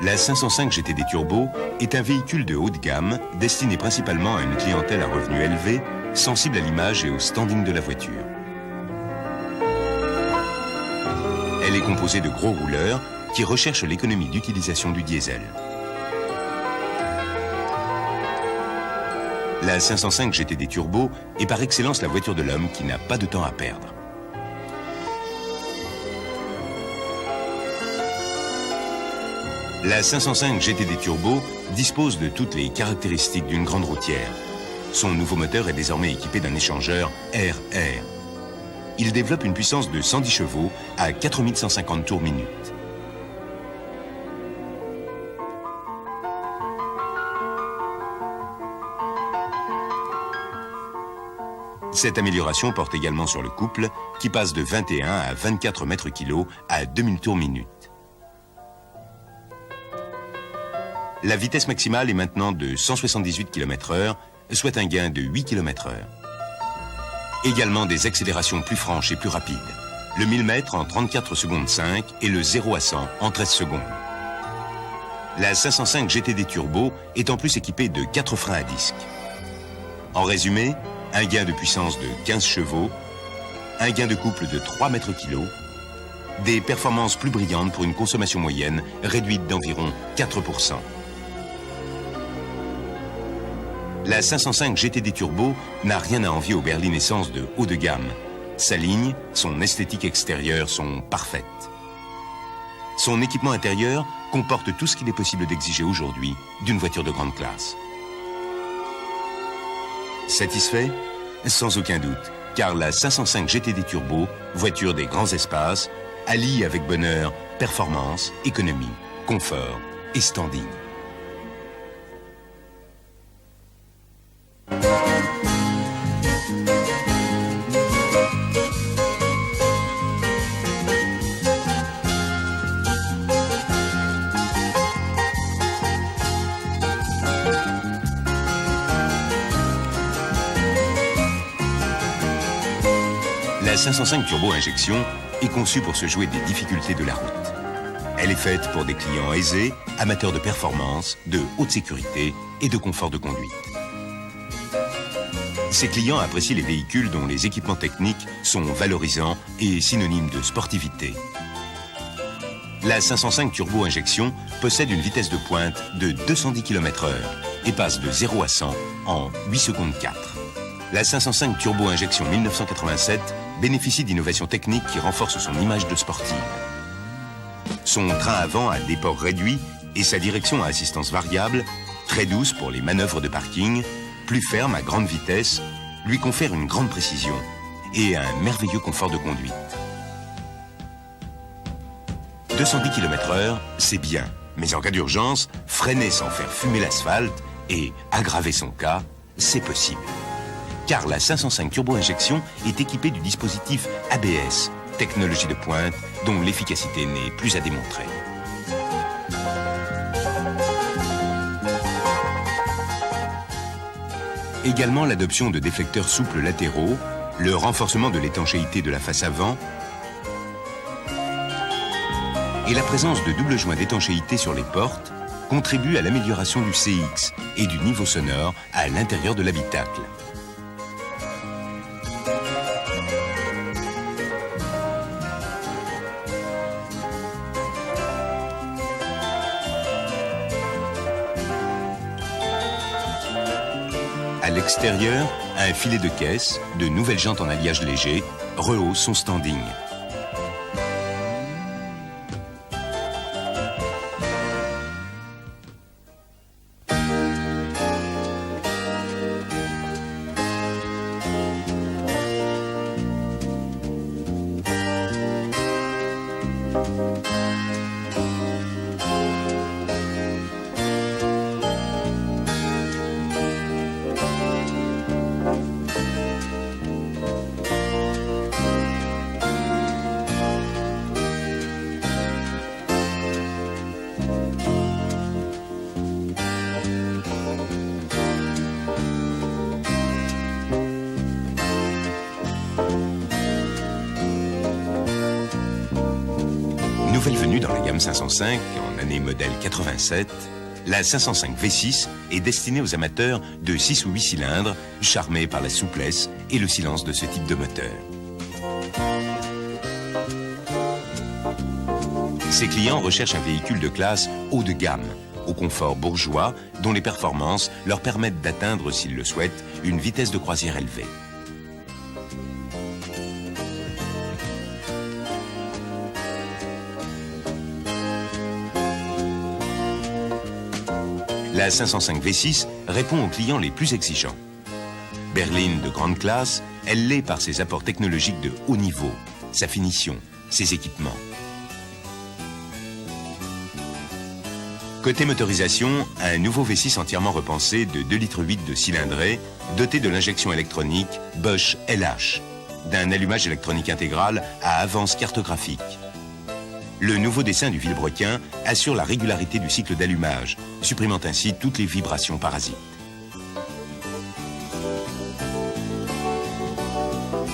La 505 GTD Turbo est un véhicule de haut de gamme destiné principalement à une clientèle à revenus élevés, sensible à l'image et au standing de la voiture. Elle est composée de gros rouleurs qui recherchent l'économie d'utilisation du diesel. La 505 GTD Turbo est par excellence la voiture de l'homme qui n'a pas de temps à perdre. La 505 GTD Turbo dispose de toutes les caractéristiques d'une grande routière. Son nouveau moteur est désormais équipé d'un échangeur air-air. Il développe une puissance de 110 chevaux à 4150 tours minute. Cette amélioration porte également sur le couple qui passe de 21 à 24 mètres kg à 2000 tours minute. La vitesse maximale est maintenant de 178 km/h, soit un gain de 8 km/h. Également des accélérations plus franches et plus rapides. Le 1000 mètres en 34 secondes 5 et le 0 à 100 en 13 secondes. La 505 GTD Turbo est en plus équipée de 4 freins à disque. En résumé, un gain de puissance de 15 chevaux, un gain de couple de 3 mètres kg, des performances plus brillantes pour une consommation moyenne réduite d'environ 4%. La 505 GTD Turbo n'a rien à envier au berline essence de haut de gamme. Sa ligne, son esthétique extérieure sont parfaites. Son équipement intérieur comporte tout ce qu'il est possible d'exiger aujourd'hui d'une voiture de grande classe. Satisfait? Sans aucun doute, car la 505 GTD Turbo, voiture des grands espaces, allie avec bonheur performance, économie, confort et standing. La 505 Turbo Injection est conçue pour se jouer des difficultés de la route. Elle est faite pour des clients aisés, amateurs de performance, de haute sécurité et de confort de conduite. Ces clients apprécient les véhicules dont les équipements techniques sont valorisants et synonymes de sportivité. La 505 Turbo Injection possède une vitesse de pointe de 210 km/h et passe de 0 à 100 en 8 secondes 4. La 505 Turbo Injection 1987 bénéficie d'innovations techniques qui renforcent son image de sportive. Son train avant a des ports réduits et sa direction à assistance variable, très douce pour les manœuvres de parking, plus ferme à grande vitesse, lui confère une grande précision et un merveilleux confort de conduite. 210 km/h, c'est bien, mais en cas d'urgence, freiner sans faire fumer l'asphalte et aggraver son cas, c'est possible. Car la 505 Turbo Injection est équipée du dispositif ABS, technologie de pointe dont l'efficacité n'est plus à démontrer. Également l'adoption de déflecteurs souples latéraux, le renforcement de l'étanchéité de la face avant et la présence de doubles joints d'étanchéité sur les portes contribuent à l'amélioration du CX et du niveau sonore à l'intérieur de l'habitacle. À l'extérieur, un filet de caisse, de nouvelles jantes en alliage léger, rehausse son standing. Nouvelle venue dans la gamme 505, en année modèle 87, la 505 V6 est destinée aux amateurs de 6 ou 8 cylindres, charmés par la souplesse et le silence de ce type de moteur. Ses clients recherchent un véhicule de classe haut de gamme, au confort bourgeois, dont les performances leur permettent d'atteindre, s'ils le souhaitent, une vitesse de croisière élevée. La 505 V6 répond aux clients les plus exigeants. Berline de grande classe, elle l'est par ses apports technologiques de haut niveau, sa finition, ses équipements. Côté motorisation, un nouveau V6 entièrement repensé de 2,8 litres de cylindrée, doté de l'injection électronique Bosch LH, d'un allumage électronique intégral à avance cartographique. Le nouveau dessin du vilebrequin assure la régularité du cycle d'allumage, supprimant ainsi toutes les vibrations parasites.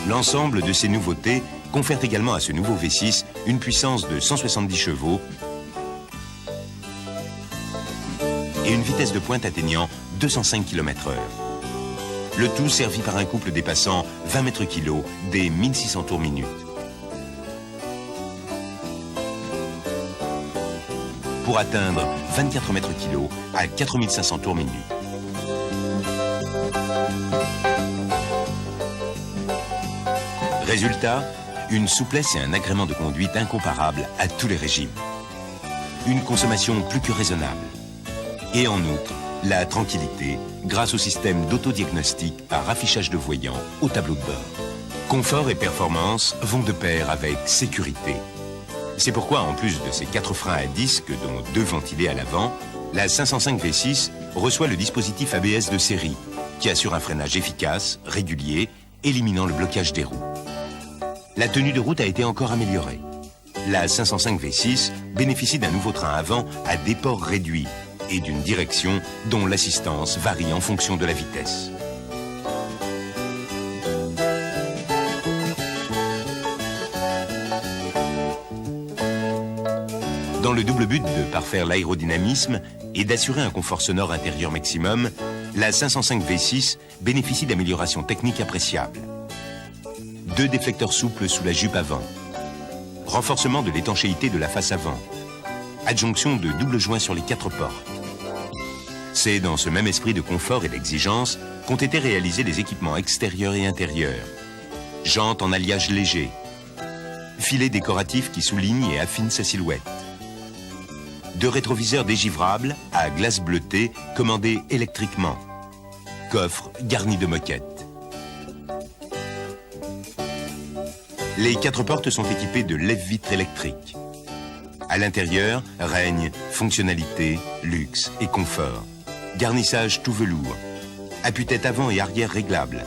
L'ensemble de ces nouveautés confère également à ce nouveau V6 une puissance de 170 chevaux et une vitesse de pointe atteignant 205 km/h. Le tout servi par un couple dépassant 20 mètres kg dès 1600 tours minute. Pour atteindre 24 mètres kg à 4500 tours minute. Résultat, une souplesse et un agrément de conduite incomparables à tous les régimes. Une consommation plus que raisonnable. Et en outre, la tranquillité grâce au système d'autodiagnostic par affichage de voyants au tableau de bord. Confort et performance vont de pair avec sécurité. C'est pourquoi, en plus de ses 4 freins à disque, dont 2 ventilés à l'avant, la 505 V6 reçoit le dispositif ABS de série, qui assure un freinage efficace, régulier, éliminant le blocage des roues. La tenue de route a été encore améliorée. La 505 V6 bénéficie d'un nouveau train avant à déport réduit et d'une direction dont l'assistance varie en fonction de la vitesse. Dans le double but de parfaire l'aérodynamisme et d'assurer un confort sonore intérieur maximum, la 505 V6 bénéficie d'améliorations techniques appréciables. 2 déflecteurs souples sous la jupe avant. Renforcement de l'étanchéité de la face avant. Adjonction de double joint sur les 4 portes. C'est dans ce même esprit de confort et d'exigence qu'ont été réalisés les équipements extérieurs et intérieurs. Jantes en alliage léger. Filets décoratifs qui soulignent et affinent sa silhouette. 2 rétroviseurs dégivrables à glace bleutée commandés électriquement. Coffre garni de moquettes. Les 4 portes sont équipées de lève-vitres électriques. À l'intérieur règne fonctionnalité, luxe et confort. Garnissage tout velours. Appuie-tête avant et arrière réglables.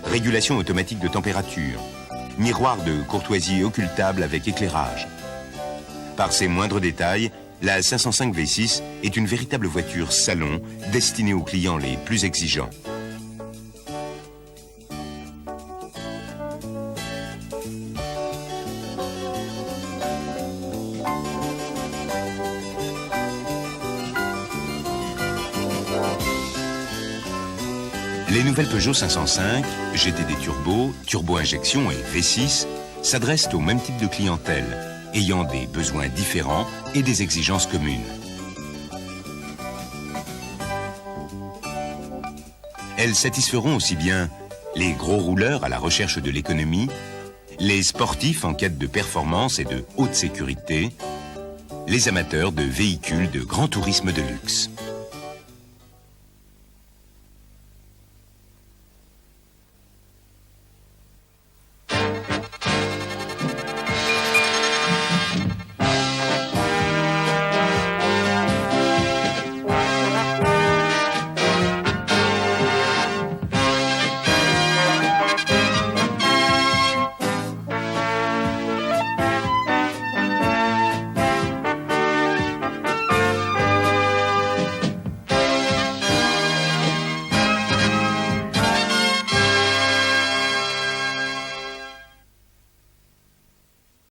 Régulation automatique de température. Miroir de courtoisie occultable avec éclairage. Par ses moindres détails, la 505 V6 est une véritable voiture salon destinée aux clients les plus exigeants. Les nouvelles Peugeot 505, GTD Turbo, Turbo-injection et V6 s'adressent au même type de clientèle, ayant des besoins différents et des exigences communes. Elles satisferont aussi bien les gros rouleurs à la recherche de l'économie, les sportifs en quête de performance et de haute sécurité, les amateurs de véhicules de grand tourisme de luxe.